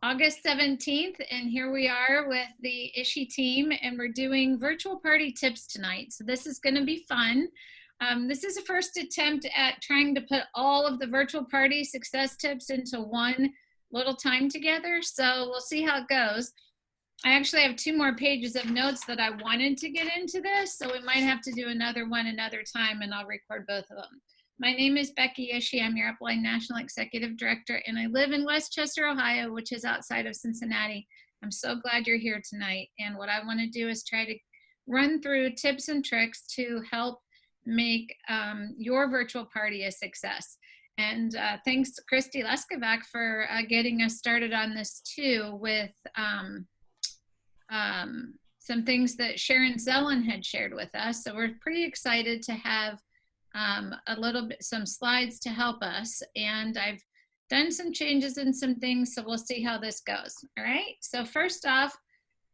August 17th, and here we are with the Ishee team, and we're doing virtual party tips tonight. So this is going to be fun. This is a first attempt at trying to put all of the virtual party success tips into one little time together. So we'll see how it goes. I actually have 2 more pages of notes that I wanted to get into this, so we might have to do another one another time, and I'll record both of them. My name is Becky Ishee. I'm your Upline National Executive Director, and I live in Westchester, Ohio, which is outside of Cincinnati. I'm so glad you're here tonight, and what I want to do is try to run through tips and tricks to help make your virtual party a success. And thanks to Christy Leskovac for getting us started on this too with some things that Sharon Zellen had shared with us. So we're pretty excited to have some slides to help us. And I've done some changes in some things, so we'll see how this goes. All right, so first off,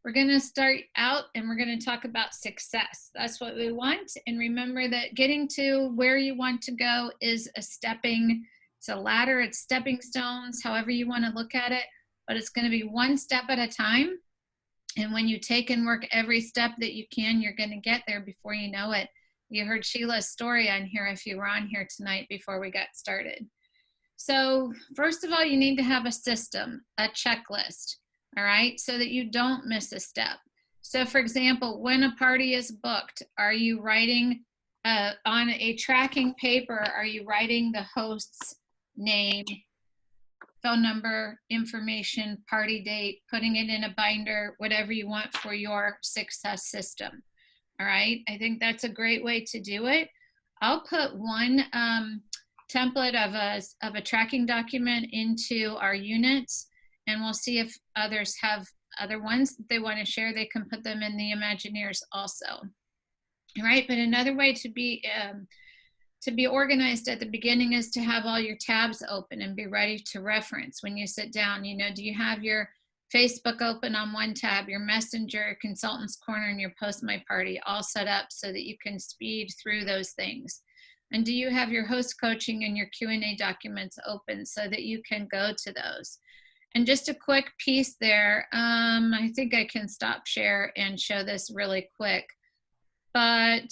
we're gonna start out and we're gonna talk about success. That's what we want. And remember that getting to where you want to go is it's a ladder, it's stepping stones, however you wanna look at it, but it's gonna be one step at a time. And when you take and work every step that you can, you're gonna get there before you know it. You heard Sheila's story on here if you were on here tonight before we got started. So first of all, you need to have a system, a checklist, all right, so that you don't miss a step. So for example, when a party is booked, are you writing on a tracking paper, are you writing the host's name, phone number, information, party date, putting it in a binder, whatever you want for your success system? All right, I think that's a great way to do it. I'll put one template of a tracking document into our units, and we'll see if others have other ones that they want to share. They can put them in the Imagineers also. All right, but another way to be organized at the beginning is to have all your tabs open and be ready to reference when you sit down. You know, do you have your Facebook open on one tab, your Messenger, Consultants Corner, and your Post My Party all set up so that you can speed through those things? And do you have your host coaching and your Q&A documents open so that you can go to those? And just a quick piece there, I think I can stop share and show this really quick. But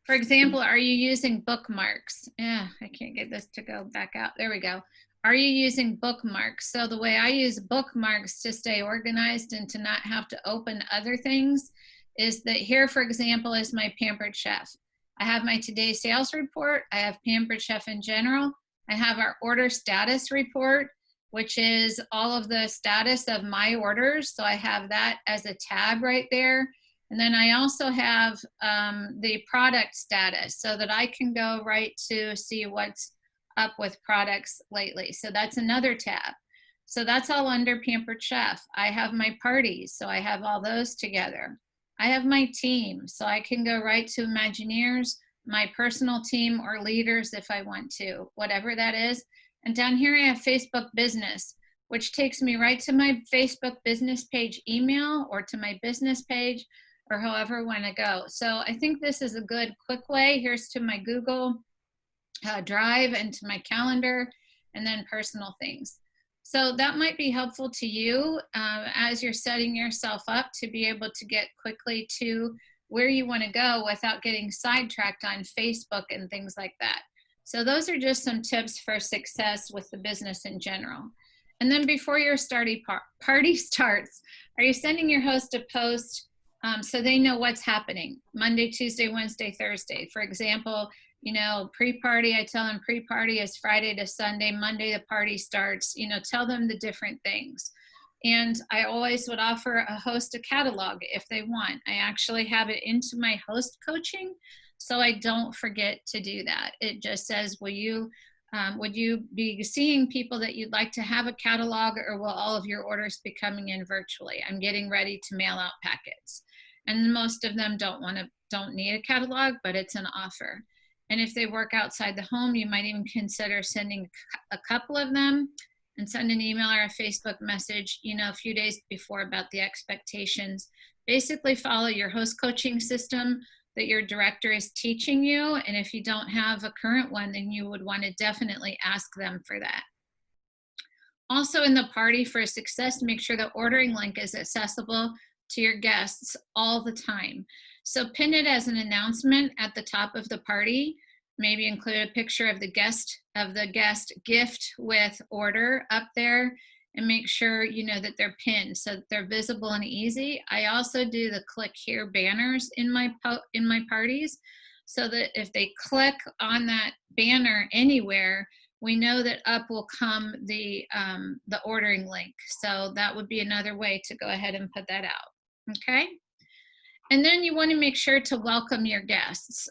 for example, are you using bookmarks? Yeah, I can't get this to go back out. There we go. Are you using bookmarks? So the way I use bookmarks to stay organized and to not have to open other things is that here, for example, is my Pampered Chef. I have my Today Sales Report. I have Pampered Chef in general. I have our order status report, which is all of the status of my orders. So I have that as a tab right there. And then I also have the product status so that I can go right to see what's up with products lately. So that's another tab. So that's all under Pampered Chef. I have my parties, so I have all those together. I have my team, so I can go right to Imagineers, my personal team, or leaders if I want to, whatever that is. And down here I have Facebook Business, which takes me right to my Facebook business page email or to my business page, or however I want to go. So I think this is a good quick way. Here's to my Google Drive and to my calendar, and then personal things. So that might be helpful to you as you're setting yourself up to be able to get quickly to where you want to go without getting sidetracked on Facebook and things like that. So those are just some tips for success with the business in general. And then before your party starts, are you sending your host a post so they know what's happening Monday, Tuesday, Wednesday, Thursday? For example, you know, pre-party, I tell them pre-party is Friday to Sunday, Monday the party starts, you know, tell them the different things. And I always would offer a host a catalog if they want. I actually have it into my host coaching, so I don't forget to do that. It just says, would you be seeing people that you'd like to have a catalog, or will all of your orders be coming in virtually? I'm getting ready to mail out packets. And most of them don't need a catalog, but it's an offer. And if they work outside the home, you might even consider sending a couple of them and send an email or a Facebook message, you know, a few days before about the expectations. Basically follow your host coaching system that your director is teaching you. And if you don't have a current one, then you would want to definitely ask them for that. Also in the party for success, make sure the ordering link is accessible to your guests all the time. So pin it as an announcement at the top of the party. Maybe include a picture of the guest gift with order up there, and make sure you know that they're pinned so that they're visible and easy. I also do the click here banners in my parties, so that if they click on that banner anywhere, we know that up will come the ordering link. So that would be another way to go ahead and put that out. Okay. And then you want to make sure to welcome your guests.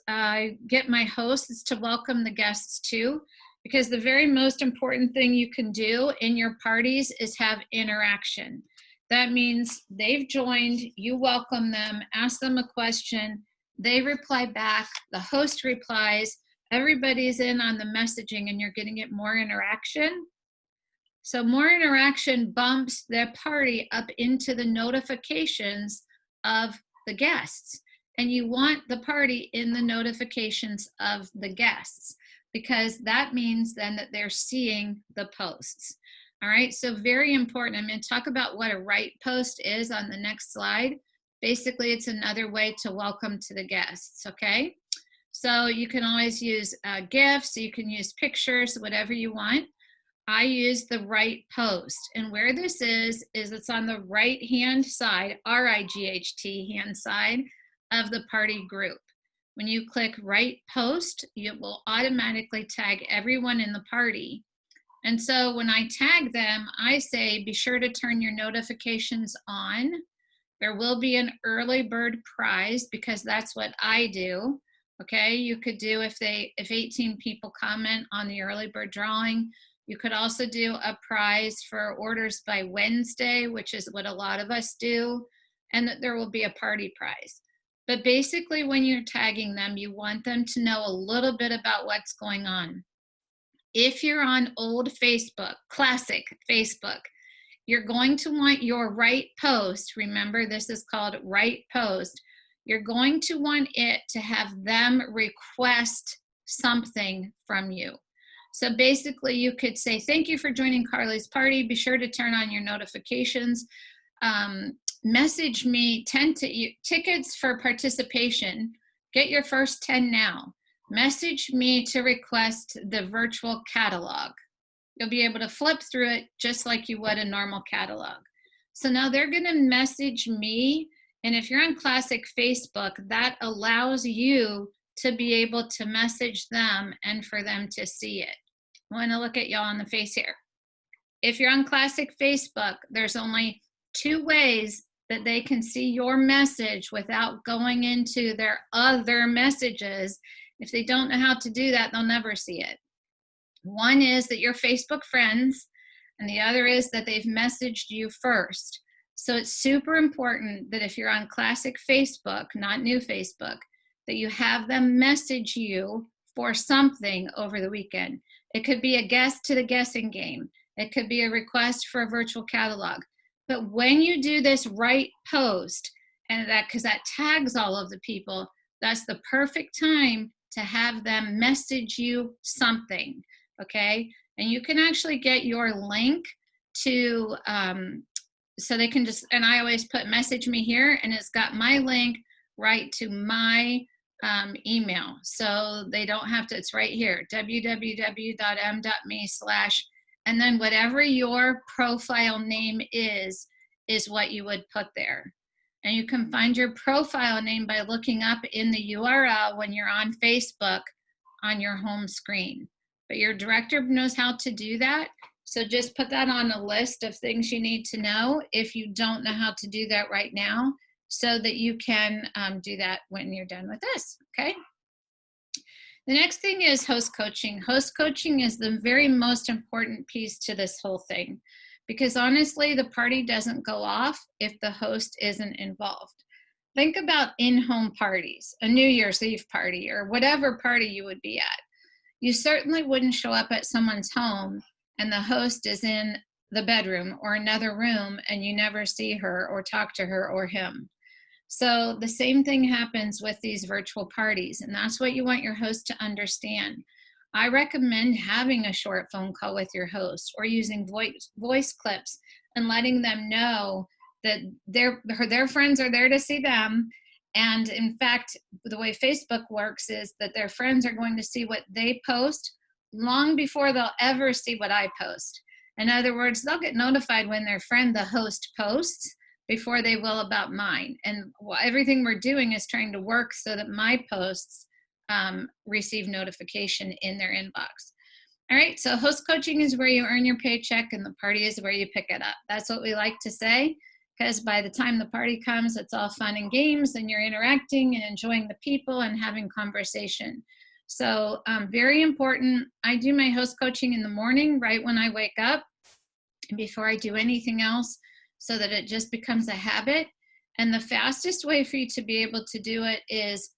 Get my hosts to welcome the guests too, because the very most important thing you can do in your parties is have interaction. That means they've joined, you welcome them, ask them a question, they reply back, the host replies, everybody's in on the messaging, and you're getting it more interaction. So more interaction bumps their party up into the notifications of the guests. And you want the party in the notifications of the guests, because that means then that they're seeing the posts. All right, so very important. I'm going to talk about what a right post is on the next slide. Basically, it's another way to welcome to the guests, okay? So you can always use GIFs, you can use pictures, whatever you want. I use the right post, and where this is it's on the right hand side, RIGHT hand side of the party group. When you click right post, it will automatically tag everyone in the party. And so when I tag them, I say, be sure to turn your notifications on. There will be an early bird prize, because that's what I do. Okay, you could do if 18 people comment on the early bird drawing. You could also do a prize for orders by Wednesday, which is what a lot of us do, and that there will be a party prize. But basically, when you're tagging them, you want them to know a little bit about what's going on. If you're on old Facebook, classic Facebook, you're going to want your right post. Remember, this is called right post. You're going to want it to have them request something from you. So basically, you could say, thank you for joining Carly's party. Be sure to turn on your notifications. Message me 10 tickets for participation. Get your first 10 now. Message me to request the virtual catalog. You'll be able to flip through it just like you would a normal catalog. So now they're going to message me. And if you're on classic Facebook, that allows you to be able to message them and for them to see it. I want to look at y'all in the face here. If you're on classic Facebook, there's only 2 ways that they can see your message without going into their other messages. If they don't know how to do that, they'll never see it. One is that you're Facebook friends, and the other is that they've messaged you first. So it's super important that if you're on classic Facebook, not new Facebook, that you have them message you for something over the weekend. It could be a guest to the guessing game. It could be a request for a virtual catalog. But when you do this right post, and because that tags all of the people, that's the perfect time to have them message you something, okay? And you can actually get your link to, so they can just, and I always put message me here, and it's got my link right to my email. So they don't have to, it's right here, www.m.me/ and then whatever your profile name is what you would put there. And you can find your profile name by looking up in the URL when you're on Facebook on your home screen. But your director knows how to do that. So just put that on a list of things you need to know if you don't know how to do that right now, so that you can do that when you're done with this, okay? The next thing is host coaching. Host coaching is the very most important piece to this whole thing, because honestly, the party doesn't go off if the host isn't involved. Think about in-home parties, a New Year's Eve party, or whatever party you would be at. You certainly wouldn't show up at someone's home and the host is in the bedroom or another room and you never see her or talk to her or him. So the same thing happens with these virtual parties, and that's what you want your host to understand. I recommend having a short phone call with your host or using voice clips and letting them know that their friends are there to see them. And in fact, the way Facebook works is that their friends are going to see what they post long before they'll ever see what I post. In other words, they'll get notified when their friend, the host, posts before they will about mine. And everything we're doing is trying to work so that my posts receive notification in their inbox. All right, so host coaching is where you earn your paycheck and the party is where you pick it up. That's what we like to say, because by the time the party comes, it's all fun and games and you're interacting and enjoying the people and having conversation. So very important. I do my host coaching in the morning, right when I wake up, before I do anything else, so that it just becomes a habit. And the fastest way for you to be able to do it is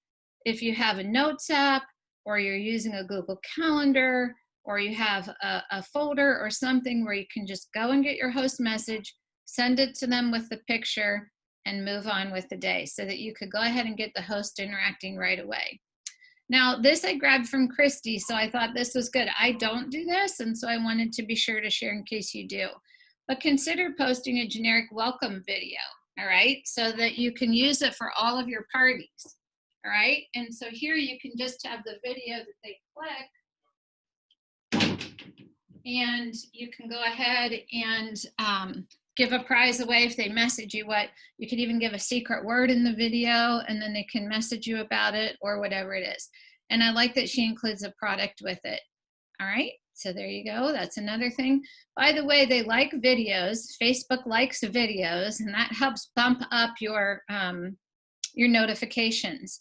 if you have a notes app, or you're using a Google Calendar, or you have a folder or something where you can just go and get your host message, send it to them with the picture, and move on with the day, so that you could go ahead and get the host interacting right away. Now, this I grabbed from Christy, so I thought this was good. I don't do this, and so I wanted to be sure to share in case you do. But consider posting a generic welcome video, all right, so that you can use it for all of your parties, all right? And so here you can just have the video that they click, and you can go ahead and give a prize away if they message you. You could even give a secret word in the video, and then they can message you about it or whatever it is. And I like that she includes a product with it. All right, so there you go. That's another thing. By the way, they like videos. Facebook likes videos, and that helps bump up your notifications.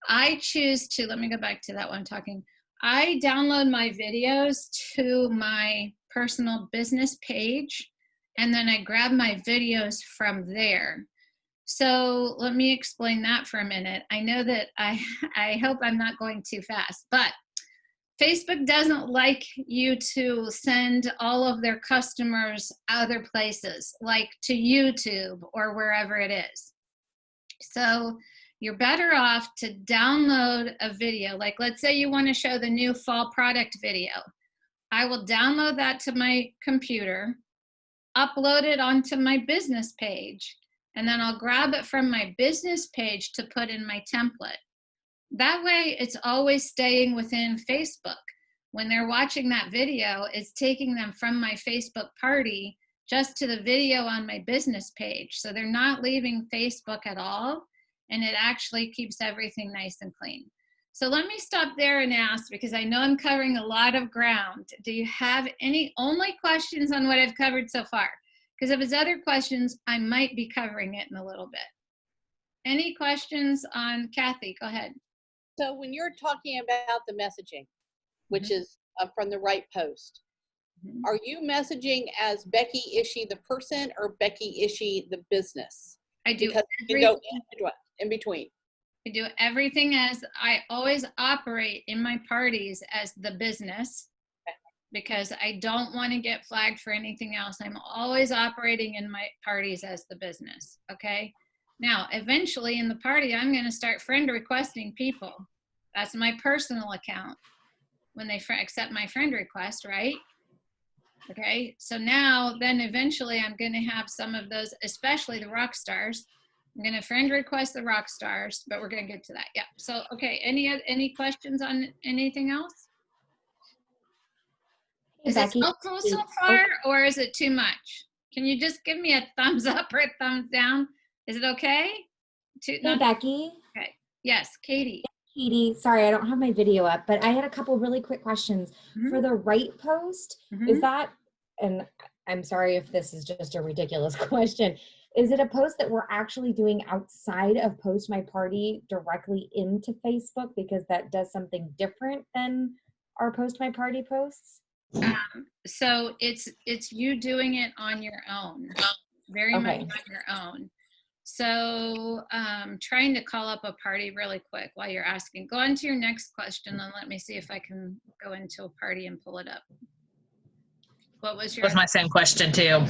I choose to, let me go back to that one talking. I download my videos to my personal business page, and then I grab my videos from there. So let me explain that for a minute. I know that I hope I'm not going too fast, but Facebook doesn't like you to send all of their customers other places, like to YouTube or wherever it is. So you're better off to download a video. Like, let's say you want to show the new fall product video. I will download that to my computer, upload it onto my business page, and then I'll grab it from my business page to put in my template. That way, it's always staying within Facebook. When they're watching that video, it's taking them from my Facebook party just to the video on my business page. So they're not leaving Facebook at all, and it actually keeps everything nice and clean. So let me stop there and ask, because I know I'm covering a lot of ground. Do you have any only questions on what I've covered so far? Because if it's other questions, I might be covering it in a little bit. Any questions on Kathy? Go ahead. So when you're talking about the messaging, which is from the right post, are you messaging as Becky Ishee the person or Becky Ishee the business? I do. Because you go in between. I do everything as, I always operate in my parties as the business, because I don't want to get flagged for anything else. I'm always operating in my parties as the business, okay? Now, eventually in the party, I'm going to start friend requesting people. That's my personal account when they accept my friend request, right? Okay, so now, then eventually I'm going to have some of those, especially the rock stars. I'm going to friend request the rock stars, but we're going to get to that. Yeah. So, okay, any questions on anything else? Is it helpful so far, or is it too much? Can you just give me a thumbs up or a thumbs down? Is it okay? Hey, Becky. Okay. Yes, Katie. Katie, sorry, I don't have my video up, but I had a couple really quick questions. For the right post, is that, and I'm sorry if this is just a ridiculous question, is it a post that we're actually doing outside of Post My Party directly into Facebook, because that does something different than our Post My Party posts? So it's you doing it on your own, very much on your own. So trying to call up a party really quick while you're asking. Go on to your next question and let me see if I can go into a party and pull it up. What was your? That was my same question too.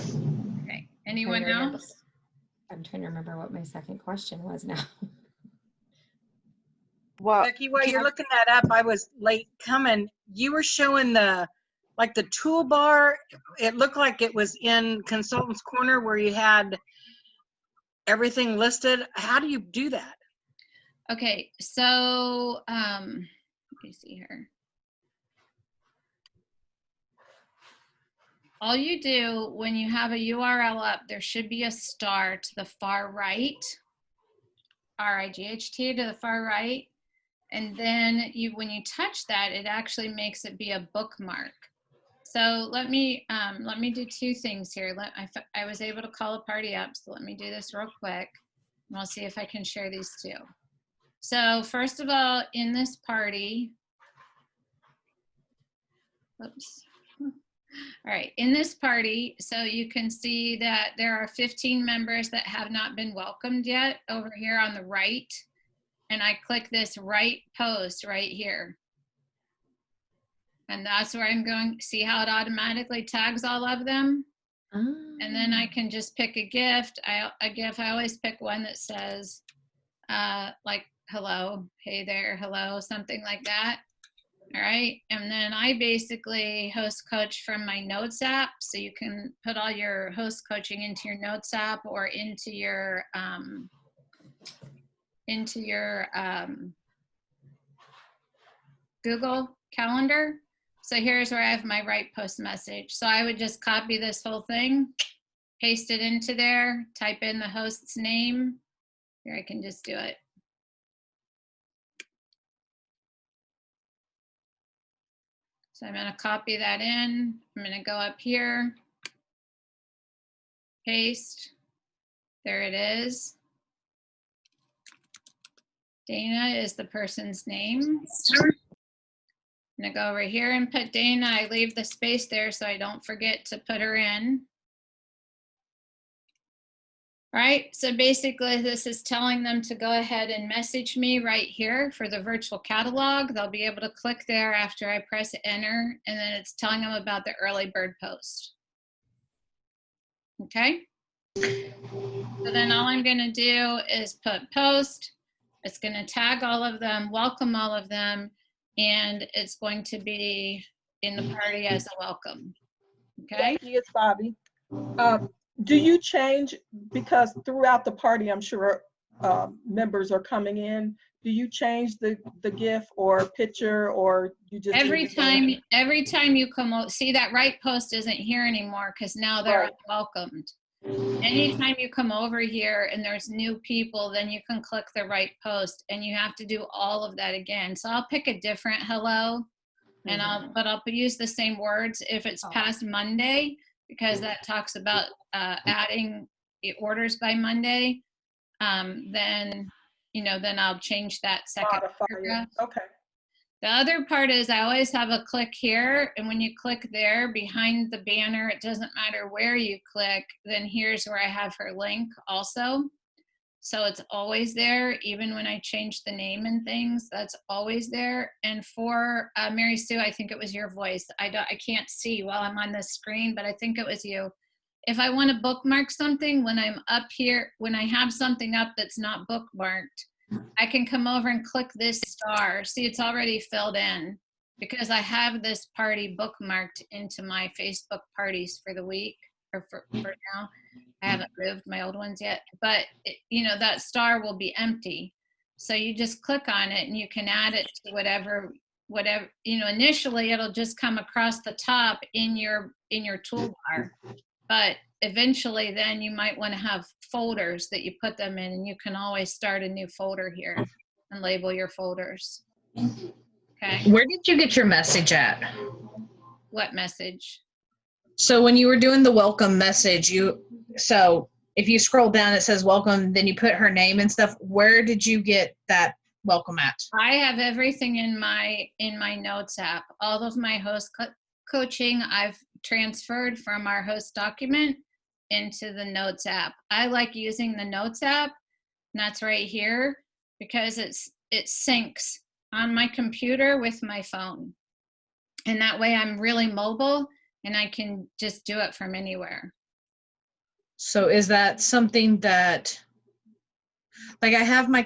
Okay. Anyone else? I'm trying to remember what my second question was now. Well, Becky, while you're looking that up, I was late coming. You were showing the toolbar. It looked like it was in Consultant's Corner where you had everything listed. How do you do that? Okay, so let me see here. All you do when you have a URL up, there should be a star to the far right, RIGHT to the far right. And then when you touch that, it actually makes it be a bookmark. So let me do two things here. I was able to call a party up, so let me do this real quick. And I'll see if I can share these two. So first of all, in this party, oops. All right, in this party, so you can see that there are 15 members that have not been welcomed yet over here on the right. And I click this right post right here. And that's where I'm going. See how it automatically tags all of them? And then I can just pick a gift. I always pick one that says like, hello, hey there, hello, something like that. All right, and then I basically host coach from my notes app. So you can put all your host coaching into your notes app or into your Google Calendar. So here's where I have my right post message. So I would just copy this whole thing, paste it into there, type in the host's name. Here, I can just do it. So I'm going to copy that in. I'm going to go up here, paste. There it is. Dana is the person's name. I'm going to go over here and put Dana. I leave the space there so I don't forget to put her in. All right, so basically this is telling them to go ahead and message me right here for the virtual catalog. They'll be able to click there after I press enter, and then it's telling them about the early bird post. Okay, so then all I'm gonna do is put post. It's gonna tag all of them, welcome all of them, and it's going to be in the party as a welcome. Okay. Becky, it's Bobby. Do you change, because throughout the party, I'm sure members are coming in, do you change the GIF or picture, or you just every time you come see that right post isn't here anymore because now they're welcomed. Anytime you come over here and there's new people, then you can click the right post and you have to do all of that again. So I'll pick a different hello and I'll use the same words if it's past Monday, because that talks about adding orders by Monday. Then I'll change that second paragraph. Okay. The other part is I always have a click here, and when you click there behind the banner, it doesn't matter where you click, then here's where I have her link also. So it's always there, even when I change the name and things, that's always there. And for Mary Sue, I think it was your voice. I can't see while I'm on the screen, but I think it was you. If I want to bookmark something, when I'm up here, when I have something up that's not bookmarked, I can come over and click this star. See, it's already filled in because I have this party bookmarked into my Facebook parties for the week, or for now. I haven't moved my old ones yet, but that star will be empty. So you just click on it and you can add it to whatever, initially it'll just come across the top in your toolbar, but eventually then you might want to have folders that you put them in, and you can always start a new folder here and label your folders. Okay. Where did you get your message at? What message? So when you were doing the welcome message, so if you scroll down, it says welcome, then you put her name and stuff. Where did you get that welcome at? I have everything in my notes app. All of my host coaching I've transferred from our host document into the notes app. I like using the notes app, and that's right here, because it syncs on my computer with my phone. And that way I'm really mobile and I can just do it from anywhere. So is that something that, like, I have my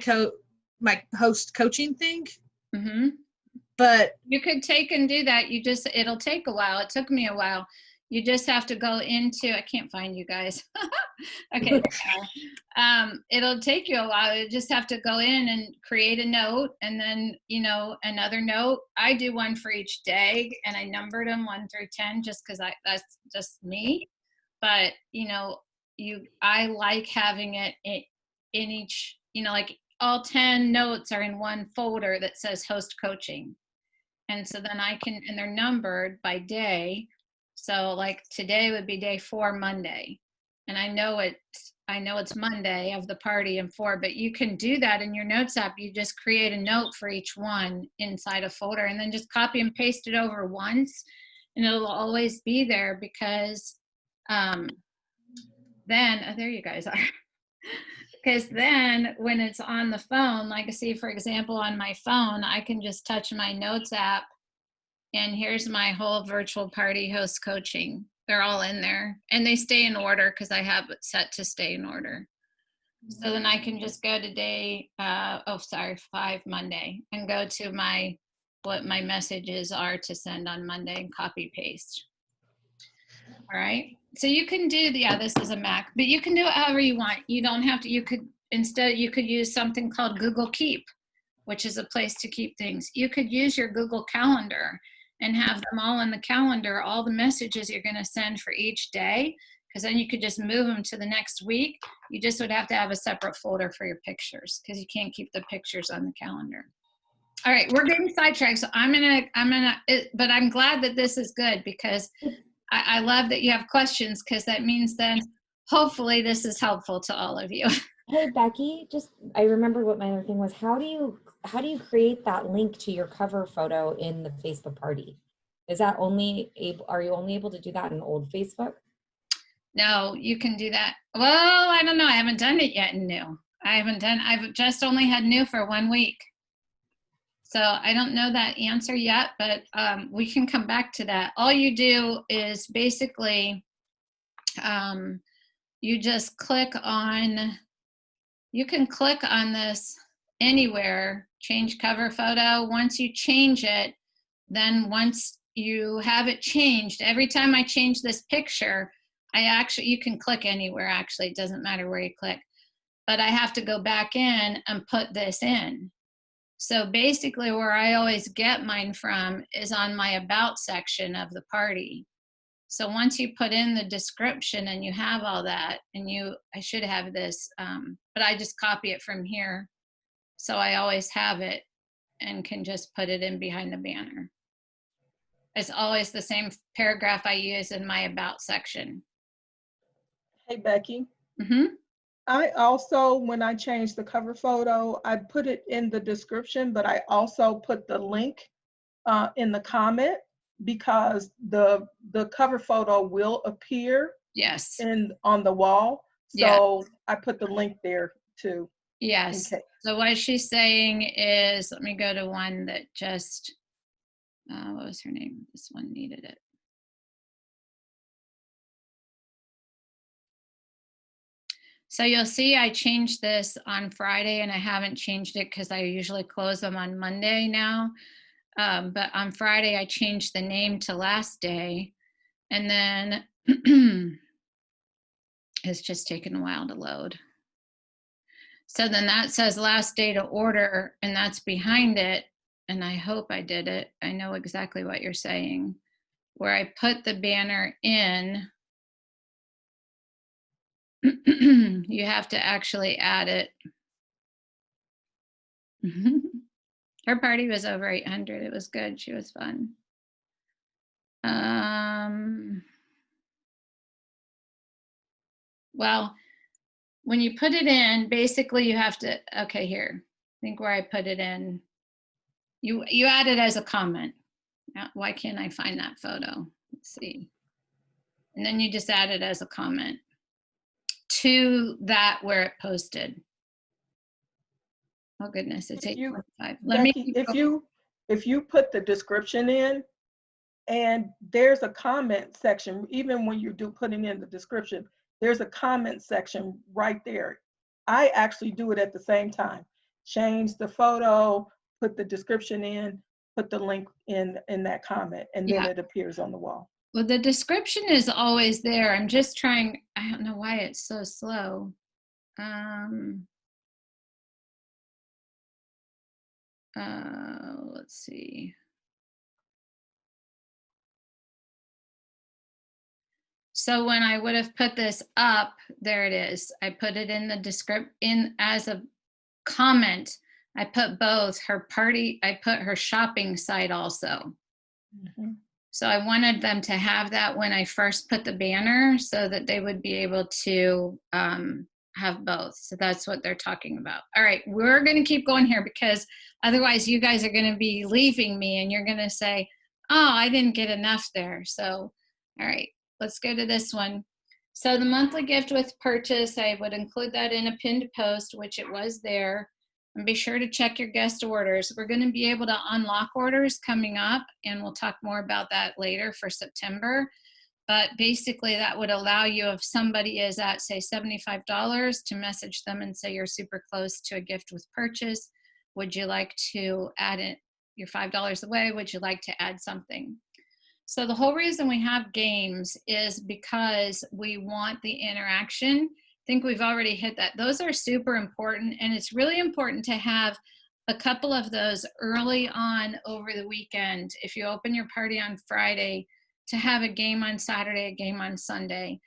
my host coaching thing. Mm-hmm. But you could take and do that. It'll take a while. It took me a while. You just have to go into, I can't find you guys. Okay. It'll take you a while. You just have to go in and create a note, and then, another note. I do one for each day, and I numbered them 1 through 10 just because that's just me. But, I like having it in each, like all 10 notes are in one folder that says host coaching. And so then and they're numbered by day. So like today would be day 4, Monday. And I know it's Monday of the party and 4, but you can do that in your notes app. You just create a note for each one inside a folder, and then just copy and paste it over once, and it'll always be there, because then, there you guys are. Because then when it's on the phone, like I see, for example, on my phone, I can just touch my notes app, and here's my whole virtual party host coaching. They're all in there, and they stay in order because I have it set to stay in order. So then I can just go to day, 5 Monday, and go to what my messages are to send on Monday, and copy paste. All right. So you can do, this is a Mac, but you can do it however you want. You don't have to, you could use something called Google Keep, which is a place to keep things. You could use your Google Calendar and have them all in the calendar, all the messages you're going to send for each day, because then you could just move them to the next week. You just would have to have a separate folder for your pictures, because you can't keep the pictures on the calendar. All right, we're getting sidetracked, so but I'm glad that this is good, because I love that you have questions, because that means then hopefully this is helpful to all of you. Hey Becky, I remember what my other thing was. How do you create that link to your cover photo in the Facebook party? Are you only able to do that in old Facebook? No, you can do that. Well, I don't know. I haven't done it yet in new. I've just only had new for 1 week. So I don't know that answer yet, but we can come back to that. All you do is basically, you just you can click on this anywhere, change cover photo. Once you change it, then once you have it changed, every time I change this picture, you can click anywhere, actually, it doesn't matter where you click, but I have to go back in and put this in. So basically where I always get mine from is on my about section of the party. So once you put in the description and you have all that, and I should have this, but I just copy it from here. So I always have it and can just put it in behind the banner. It's always the same paragraph I use in my about section. Hey, Becky. Mm-hmm. I also, when I changed the cover photo, I put it in the description, but I also put the link in the comment, because the cover photo will appear Yes. on the wall. So yeah. I put the link there too. Yes. So what she's saying is, let me go to one that just, what was her name? This one needed it. So you'll see I changed this on Friday, and I haven't changed it because I usually close them on Monday now. But on Friday, I changed the name to last day, and then it's just taken a while to load. So then that says last day to order, and that's behind it. And I hope I did it. I know exactly what you're saying. Where I put the banner in, you have to actually add it. Her party was over 800. It was good. She was fun. Well, when you put it in, basically you have to, okay, here, I think where I put it in, you add it as a comment. Now, why can't I find that photo? Let's see. And then you just add it as a comment to that where it posted. Oh goodness, it's 8:45. Becky, if you put the description in, and there's a comment section, even when you're putting in the description, there's a comment section right there. I actually do it at the same time. change the photo, put the description in, put the link in that comment, and then Yeah. it appears on the wall. Well, the description is always there. I'm just trying, I don't know why it's so slow. Let's see. So when I would have put this up, there it is. I put it in the in as a comment. I put both her party, I put her shopping site also. Mhm. So I wanted them to have that when I first put the banner so that they would be able to have both. So that's what they're talking about. All right, we're going to keep going here because otherwise you guys are going to be leaving me and you're going to say, oh, I didn't get enough there. So, all right, let's go to this one. So the monthly gift with purchase, I would include that in a pinned post, which it was there. And be sure to check your guest orders. We're going to be able to unlock orders coming up, and we'll talk more about that later for September. But basically, that would allow you, if somebody is at, say, $75, to message them and say you're super close to a gift with purchase. Would you like to add it, your $5 away? Would you like to add something? So the whole reason we have games is because we want the interaction. I think we've already hit that. Those are super important, and it's really important to have a couple of those early on over the weekend. If you open your party on Friday, to have a game on Saturday, a game on Sunday.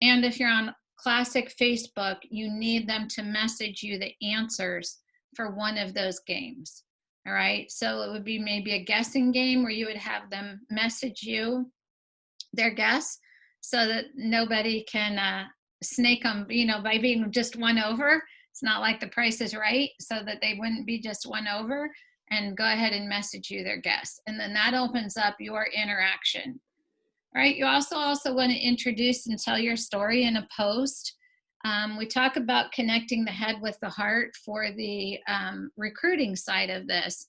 And if you're on Classic Facebook, you need them to message you the answers for one of those games. All right, so it would be maybe a guessing game where you would have them message you their guess so that nobody can snake them, you know, by being just one over. It's not like The Price is Right, so that they wouldn't be just one over, and go ahead and message you their guess. And then that opens up your interaction. All right, you also want to introduce and tell your story in a post. We talk about connecting the head with the heart for the recruiting side of this.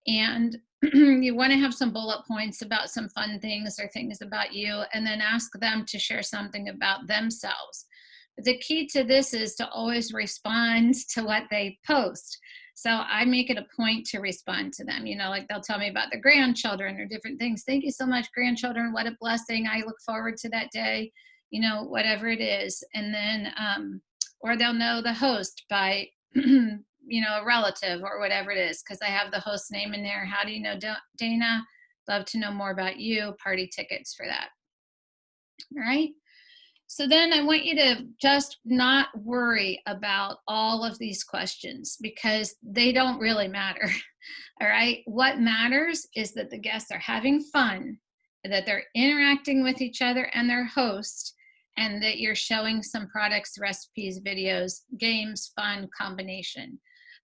And you want to have some bullet points about some fun things or things about you, and then ask them to share something about themselves. But the key to this is to always respond to what they post. So I make it a point to respond to them. You know, like they'll tell me about their grandchildren or different things. Thank you so much, grandchildren. What a blessing. I look forward to that day, you know, whatever it is. And then, or they'll know the host by, you know, a relative or whatever it is, because I have the host name in there. How do you know Dana? Love to know more about you. Party tickets for that. All right. So then I want you to just not worry about all of these questions because they don't really matter. All right. What matters is that the guests are having fun, that they're interacting with each other and their host, and that you're showing some products, recipes, videos, games, fun combination.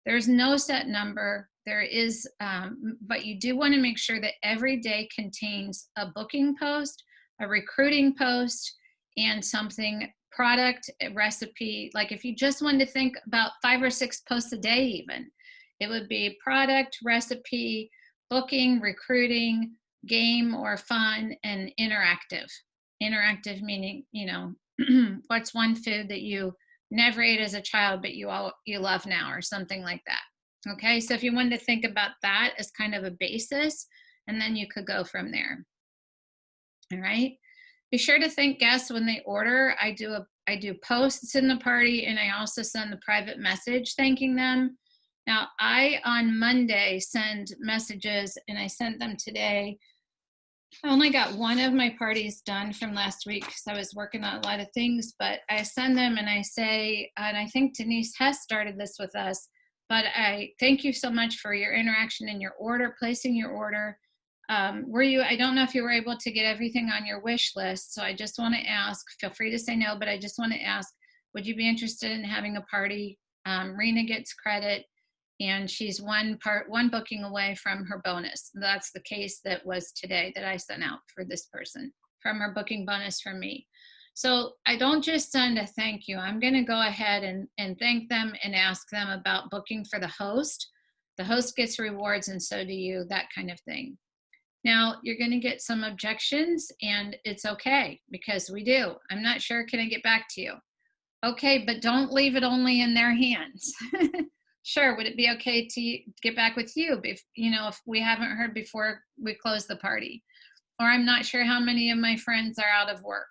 There's no set number. There is, but you do want to make sure that every day contains a booking post, a recruiting post, and something product, a recipe. Like if you just wanted to think about 5 or 6 posts a day even, it would be product, recipe, booking, recruiting, game or fun, and interactive. Interactive meaning, you know, what's one food that you never ate as a child but you love now, or something like that. Okay, so if you wanted to think about that as kind of a basis, and then you could go from there. All right. Be sure to thank guests when they order. I do posts in the party, and I also send the private message thanking them. Now, I on Monday send messages, and I sent them today. I only got one of my parties done from last week because I was working on a lot of things, but I send them and I say, and I think Denise Hess started this with us, but I thank you so much for your interaction and your order, placing your order. I don't know if you were able to get everything on your wish list, so I just want to ask, feel free to say no, but I just want to ask, would you be interested in having a party? Rena gets credit, and she's one booking away from her bonus. That's the case that was today that I sent out for this person, from her booking bonus from me. So I don't just send a thank you. I'm going to go ahead and thank them and ask them about booking for the host. The host gets rewards, and so do you, that kind of thing. Now, you're going to get some objections, and it's okay, because we do. I'm not sure, can I get back to you? Okay, but don't leave it only in their hands. Sure, would it be okay to get back with you if, if we haven't heard before we close the party? Or I'm not sure how many of my friends are out of work.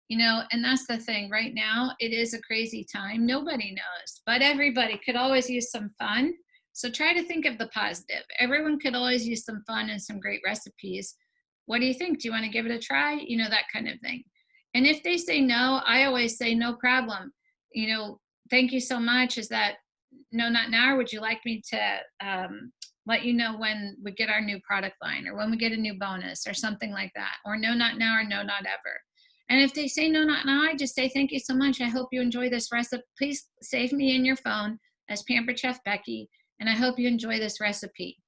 And that's the thing. Right now, it is a crazy time. Nobody knows, but everybody could always use some fun. So try to think of the positive. Everyone could always use some fun and some great recipes. What do you think? Do you want to give it a try? That kind of thing. And if they say no, I always say no problem. Thank you so much. Is that no, not now? Or would you like me to let you know when we get our new product line, or when we get a new bonus, or something like that? Or no, not now, or no, not ever. And if they say no, not now, I just say, thank you so much. I hope you enjoy this recipe. Please save me in your phone as Pampered Chef Becky, and I hope you enjoy this recipe.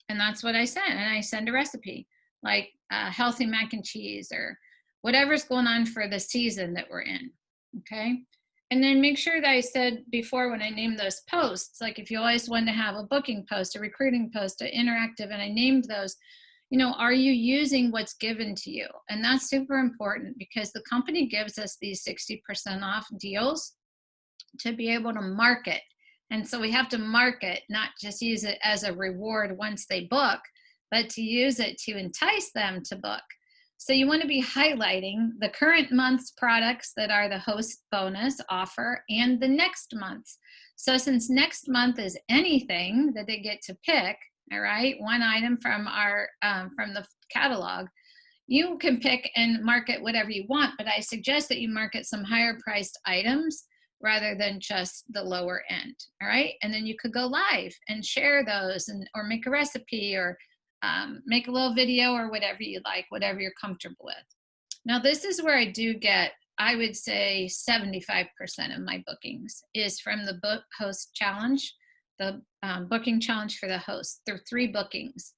And that's what I send. And I send a recipe like healthy mac and cheese, or whatever's going on for the season that we're in. Okay. And then make sure that I said before when I named those posts, like if you always want to have a booking post, a recruiting post, an interactive, and I named those, are you using what's given to you? And that's super important, because the company gives us these 60% off deals to be able to market. And so we have to market, not just use it as a reward once they book, but to use it to entice them to book. So you want to be highlighting the current month's products that are the host bonus offer and the next month's. So since next month is anything that they get to pick, all right, one item from our from the catalog, you can pick and market whatever you want, but I suggest that you market some higher priced items rather than just the lower end. All right, and then you could go live and share those, or make a recipe, or make a little video, or whatever you like, whatever you're comfortable with. Now, this is where I do get, I would say 75% of my bookings is from the book host challenge, the booking challenge for the host. There are 3 bookings.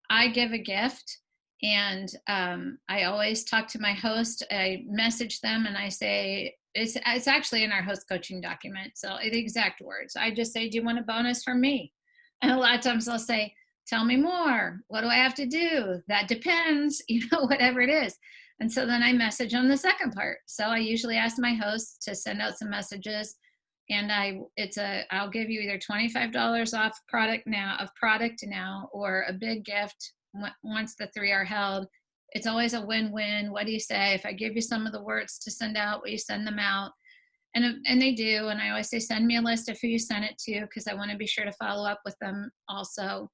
I give a gift, and I always talk to my host. I message them and I say, it's actually in our host coaching document. So the exact words, I just say, do you want a bonus from me? And a lot of times they'll say, tell me more. What do I have to do? That depends, whatever it is. And so then I message on the second part. So I usually ask my host to send out some messages, and I'll give you either $25 off product now, or a big gift once the 3 are held. It's always a win-win. What do you say? If I give you some of the words to send out, will you send them out? And they do. And I always say, send me a list of who you sent it to, because I want to be sure to follow up with them also.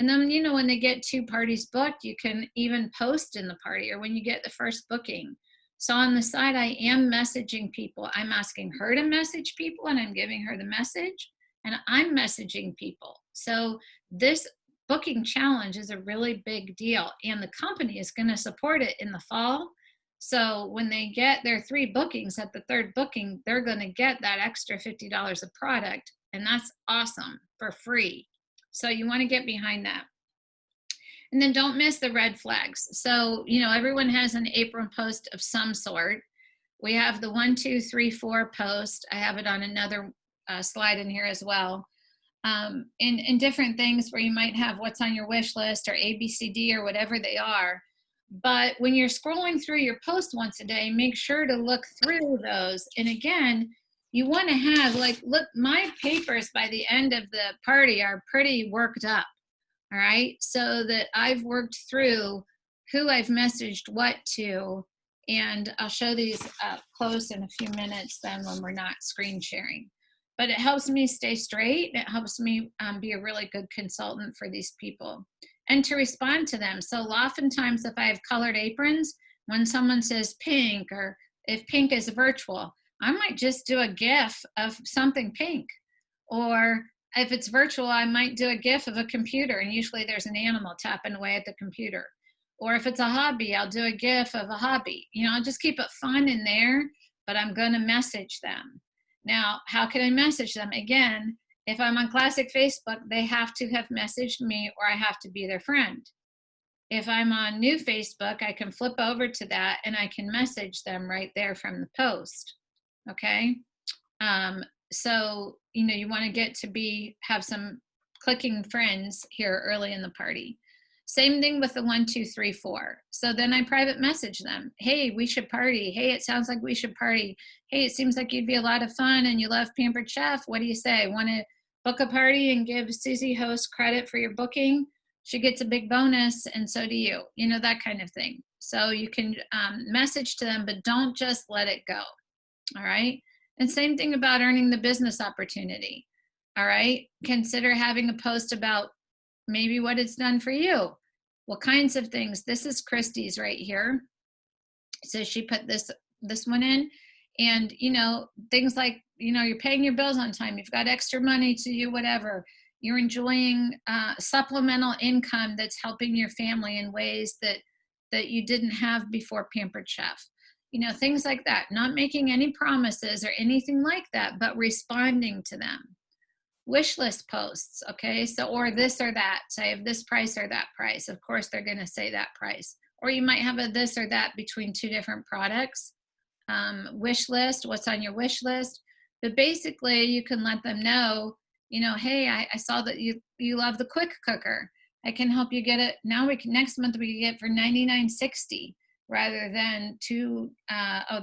And then, when they get 2 parties booked, you can even post in the party, or when you get the first booking. So on the side, I am messaging people. I'm asking her to message people, and I'm giving her the message, and I'm messaging people. So this booking challenge is a really big deal, and the company is going to support it in the fall. So when they get their 3 bookings, at the 3rd booking, they're going to get that extra $50 of product, and that's awesome, for free. So you want to get behind that. And then don't miss the red flags. So, everyone has an apron post of some sort. We have the 1, 2, 3, 4 post. I have it on another slide in here as well. In different things where you might have what's on your wish list, or ABCD, or whatever they are. But when you're scrolling through your post once a day, make sure to look through those. And again, you want to have, look, my papers by the end of the party are pretty worked up. All right. So that I've worked through who I've messaged what to, and I'll show these up close in a few minutes then when we're not screen sharing. But it helps me stay straight. It helps me be a really good consultant for these people and to respond to them. So oftentimes if I have colored aprons, when someone says pink, or if pink is virtual, I might just do a GIF of something pink. Or if it's virtual, I might do a GIF of a computer, and usually there's an animal tapping away at the computer. Or if it's a hobby, I'll do a GIF of a hobby. I'll just keep it fun in there, but I'm going to message them. Now, how can I message them? Again, if I'm on Classic Facebook, they have to have messaged me, or I have to be their friend. If I'm on New Facebook, I can flip over to that and I can message them right there from the post. Okay. So, you want to get to have some clicking friends here early in the party. Same thing with the 1, 2, 3, 4. So then I private message them. Hey, we should party. Hey, it sounds like we should party. Hey, it seems like you'd be a lot of fun and you love Pampered Chef. What do you say? Want to book a party and give Susie host credit for your booking. She gets a big bonus, and so do you. You know, that kind of thing. So you can message to them, but don't just let it go. All right. And same thing about earning the business opportunity. All right. Consider having a post about maybe what it's done for you. What kinds of things? This is Christy's right here. So she put this one in, and you know, things like, you know, you're paying your bills on time, you've got extra money to do whatever, you're enjoying supplemental income that's helping your family in ways that you didn't have before Pampered Chef. You know, things like that. Not making any promises or anything like that, but responding to them. Wish list posts, okay? So, or this or that, so I have this price or that price. Of course, they're gonna say that price. Or you might have a this or that between two different products. Wish list, what's on your wish list. But basically, you can let them know, you know, hey, I saw that you love the quick cooker. I can help you get it. Now next month we can get it for $99.60 rather than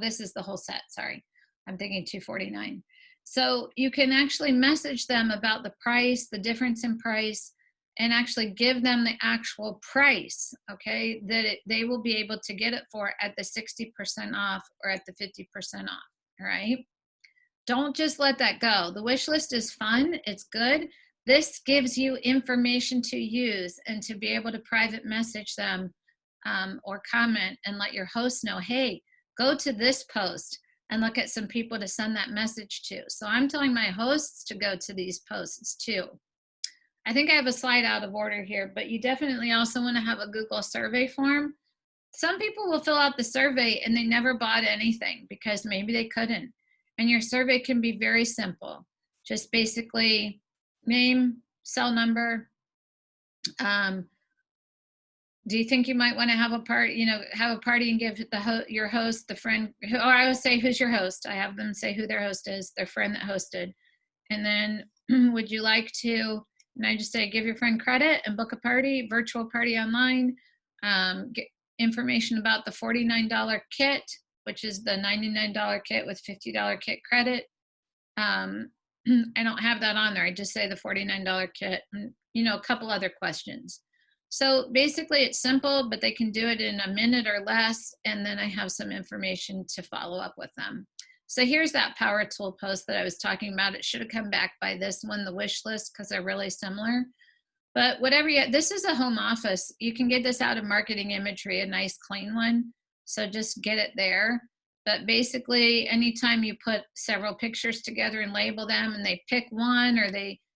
this is the whole set, sorry. I'm thinking $249. So you can actually message them about the price, the difference in price, and actually give them the actual price, okay, that they will be able to get it for at the 60% off or at the 50% off, all right? Don't just let that go. The wish list is fun, it's good. This gives you information to use and to be able to private message them or comment and let your host know, hey, go to this post and look at some people to send that message to. So I'm telling my hosts to go to these posts too. I think I have a slide out of order here, but you definitely also want to have a Google survey form. Some people will fill out the survey and they never bought anything because maybe they couldn't. And your survey can be very simple. Just basically name, cell number. Do you think you might want to have a party, you know, have a party and give your host, the friend, or I would say, who's your host? I have them say who their host is, their friend that hosted. And then would you like to, and I just say, give your friend credit and book a party, virtual party online, get information about the $49 kit, which is the $99 kit with $50 kit credit. I don't have that on there. I just say the $49 kit, and, you know, a couple other questions. So basically it's simple, but they can do it in a minute or less. And then I have some information to follow up with them. So here's that power tool post that I was talking about. It should have come back by this one, the wish list, because they're really similar. But whatever this is a home office. You can get this out of marketing imagery, a nice clean one. So just get it there. But basically, anytime you put several pictures together and label them and they pick one, or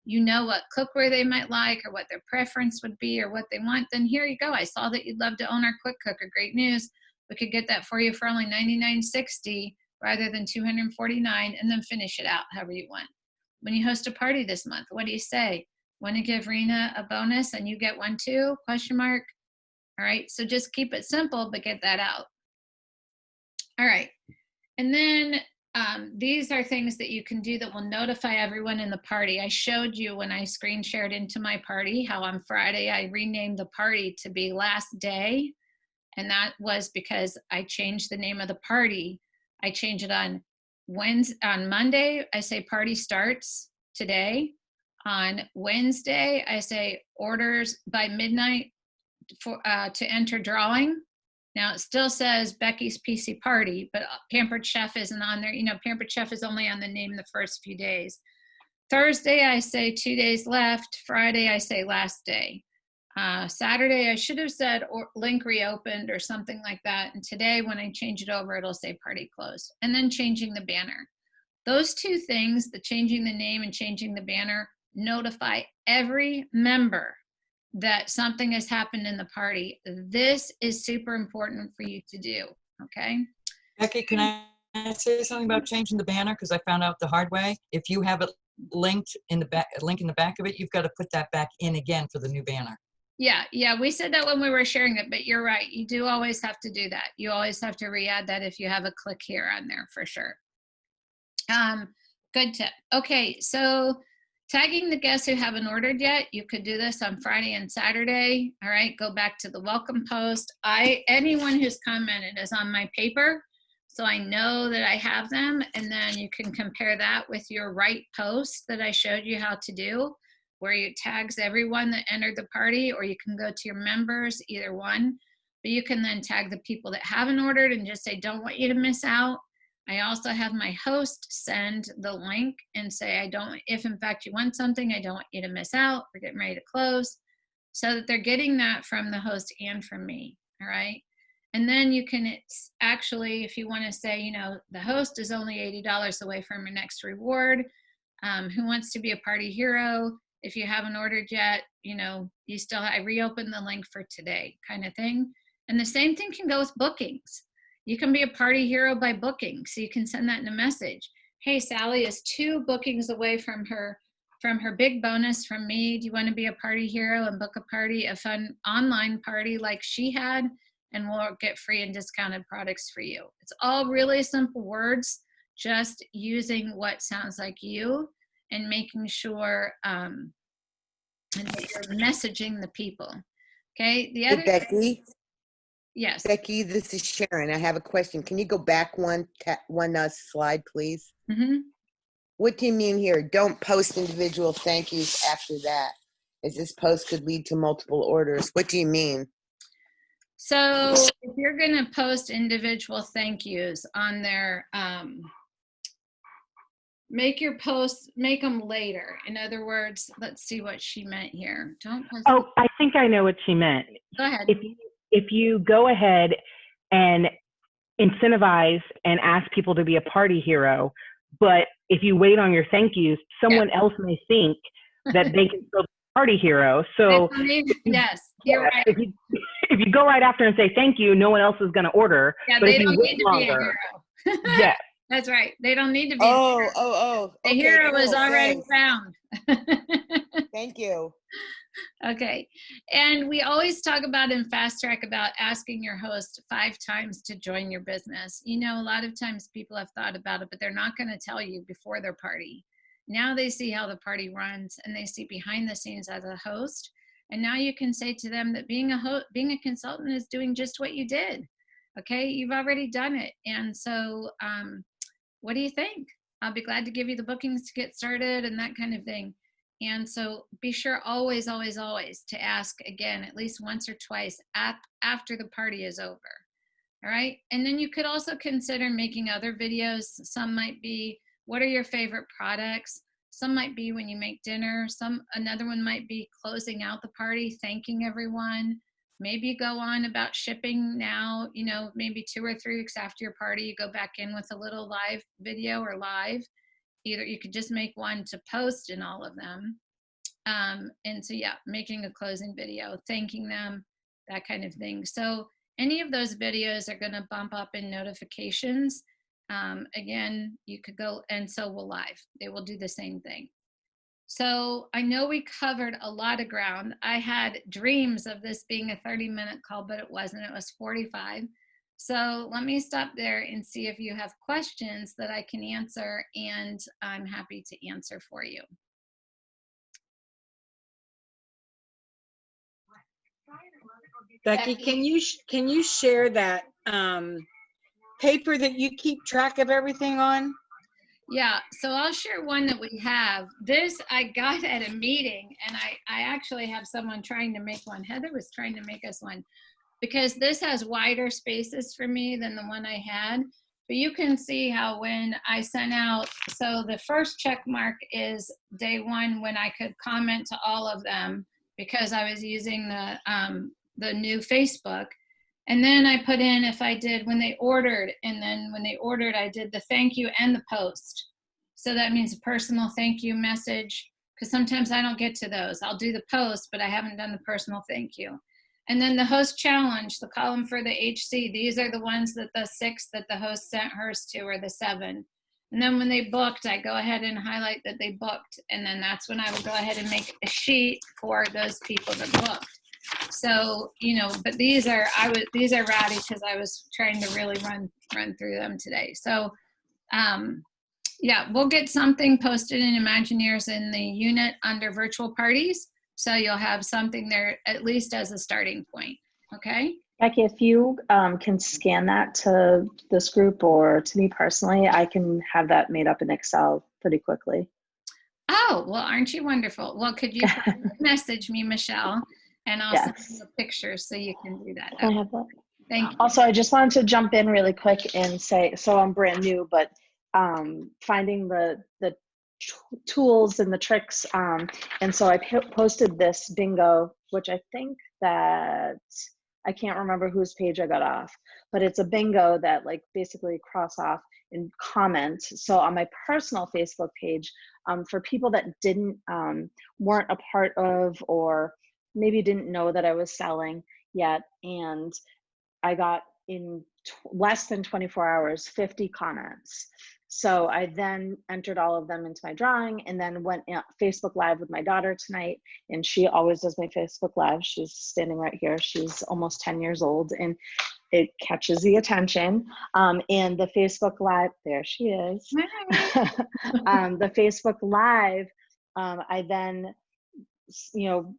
you know what cookware they might like or what their preference would be or what they want, then here you go. I saw that you'd love to own our quick cooker. Great news. We could get that for you for only $99.60 rather than $249, and then finish it out however you want. When you host a party this month, what do you say? Want to give Rena a bonus and you get one too? Question mark. All right, so just keep it simple, but get that out. All right, and then these are things that you can do that will notify everyone in the party. I showed you when I screen shared into my party how on Friday I renamed the party to be Last Day, and that was because I changed the name of the party. I changed it on Monday, I say party starts today. On Wednesday, I say orders by midnight to enter drawing. Now it still says Becky's PC Party, but Pampered Chef isn't on there. You know, Pampered Chef is only on the name the first few days. Thursday, I say 2 days left. Friday, I say last day. Saturday, I should have said link reopened or something like that. And today, when I change it over, it'll say party closed. And then changing the banner. Those two things, the changing the name and changing the banner, notify every member that something has happened in the party. This is super important for you to do, okay? Becky, can I say something about changing the banner? Because I found out the hard way. If you have it linked in the back, link in the back of it, you've got to put that back in again for the new banner. Yeah, we said that when we were sharing it, but you're right. You do always have to do that. You always have to re-add that if you have a click here on there for sure. Good tip. Okay, so tagging the guests who haven't ordered yet, you could do this on Friday and Saturday. All right, go back to the welcome post. Anyone who's commented is on my paper. so I know that I have them, and then you can compare that with your right post that I showed you how to do, where it tags everyone that entered the party, or you can go to your members, either one. But you can then tag the people that haven't ordered and just say, don't want you to miss out. I also have my host send the link and say, if in fact you want something, I don't want you to miss out. We're getting ready to close, so that they're getting that from the host and from me. All right. And then you can actually, if you want to say, you know, the host is only $80 away from your next reward. Who wants to be a party hero? If you haven't ordered yet, you know, I reopen the link for today, kind of thing. And the same thing can go with bookings. You can be a party hero by booking. So you can send that in a message. Hey, Sally is 2 bookings away from her big bonus from me. Do you want to be a party hero and book a fun online party like she had? And we'll get free and discounted products for you. It's all really simple words, just using what sounds like you and making sure and that you're messaging the people. Okay. The other Hey, Becky. Yes. Becky, this is Sharon. I have a question. Can you go back one slide, please? Mm-hmm. What do you mean here? Don't post individual thank yous after that, as this post could lead to multiple orders. What do you mean? So if you're going to post individual thank yous on their, make your posts, make them later. In other words, let's see what she meant here. Don't post. Oh, I think I know what she meant. Go ahead. If you go ahead and incentivize and ask people to be a party hero, but if you wait on your thank yous, someone else may think that they can still be a party hero. So yes, you're right. If you go right after and say thank you, no one else is going to order. Yeah, but they if you don't wait need to longer, be a hero. yes. That's right. They don't need to be. The okay, hero is already found. Thank you. Okay. And we always talk about in Fast Track about asking your host 5 times to join your business. You know, a lot of times people have thought about it, but they're not going to tell you before their party. Now they see how the party runs and they see behind the scenes as a host. And now you can say to them that being a consultant is doing just what you did. Okay. You've already done it. And so, what do you think? I'll be glad to give you the bookings to get started and that kind of thing. And so be sure always, always, always to ask again, at least once or twice after the party is over. All right. And then you could also consider making other videos. Some might be, what are your favorite products? Some might be when you make dinner. Another one might be closing out the party, thanking everyone. Maybe you go on about shipping now, you know, maybe 2 or 3 weeks after your party, you go back in with a little live video or live. Either you could just make one to post in all of them. And so, yeah, making a closing video, thanking them, that kind of thing. So any of those videos are going to bump up in notifications. Again, you could go, and so will live. They will do the same thing. So I know we covered a lot of ground. I had dreams of this being a 30-minute call, but it wasn't. It was 45. So let me stop there and see if you have questions that I can answer, and I'm happy to answer for you. Becky, can you share that paper that you keep track of everything on? Yeah, so I'll share one that we have. This I got at a meeting, and I actually have someone trying to make one. Heather was trying to make us one, because this has wider spaces for me than the one I had. But you can see how when I sent out, so the first check mark is day 1 when I could comment to all of them because I was using the new Facebook. And then I put in if I did when they ordered, and then when they ordered, I did the thank you and the post. So that means a personal thank you message, because sometimes I don't get to those. I'll do the post, but I haven't done the personal thank you. And then the host challenge, the column for the HC, these are the ones that the 6 that the host sent hers to, or the 7. And then when they booked, I go ahead and highlight that they booked. And then that's when I will go ahead and make a sheet for those people that booked. So, you know, but these are rowdy because I was trying to really run through them today. So, yeah, we'll get something posted in Imagineers in the unit under virtual parties. So you'll have something there at least as a starting point. Okay. Becky, if you can scan that to this group or to me personally, I can have that made up in Excel pretty quickly. Oh, well, aren't you wonderful? Well, could you message me, Michelle, and I'll send you a picture so you can do that. Can I have that? Thank you. Also, I just wanted to jump in really quick and say, so I'm brand new, but finding the tools and the tricks. And so I posted this bingo, which I think that I can't remember whose page I got off, but it's a bingo that like basically cross off and comment. So on my personal Facebook page, for people that weren't a part of, or maybe didn't know that I was selling yet, and I got in less than 24 hours, 50 comments. So I then entered all of them into my drawing and then went Facebook Live with my daughter tonight. And she always does my Facebook Live. She's standing right here. She's almost 10 years old and it catches the attention. And the Facebook Live, there she is. The Facebook Live, I then,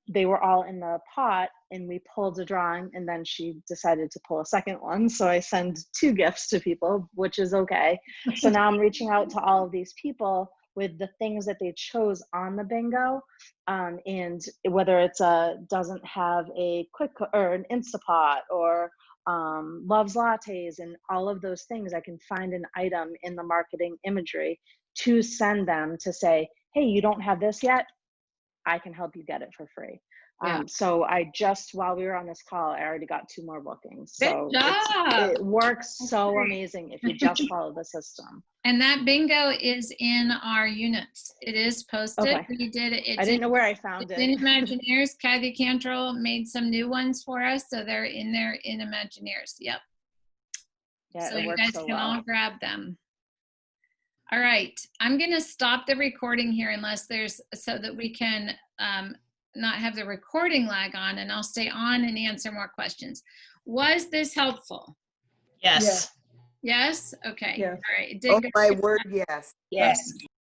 they were all in the pot and we pulled a drawing and then she decided to pull a second one. So I send 2 gifts to people, which is okay. So now I'm reaching out to all of these people with the things that they chose on the bingo. And whether it's doesn't have a quick or an Instapot or loves lattes and all of those things, I can find an item in the marketing imagery to send them to say, hey, you don't have this yet? I can help you get it for free. Yeah. So I just, while we were on this call, I already got 2 more bookings. So Good job. it works so amazing if you just follow the system. And that bingo is in our units. It is posted. Okay. We did it. I didn't know where I found it. In Imagineers. Kathy Cantrell made some new ones for us. So they're in there in Imagineers. Yep. Yeah, So it you works guys so can well. all grab them. All right. I'm going to stop the recording here unless there's, so that we can not have the recording lag on, and I'll stay on and answer more questions. Was this helpful? Yes. Yes? Okay. Yes. All right. It Oh did go my word, yes. Yes.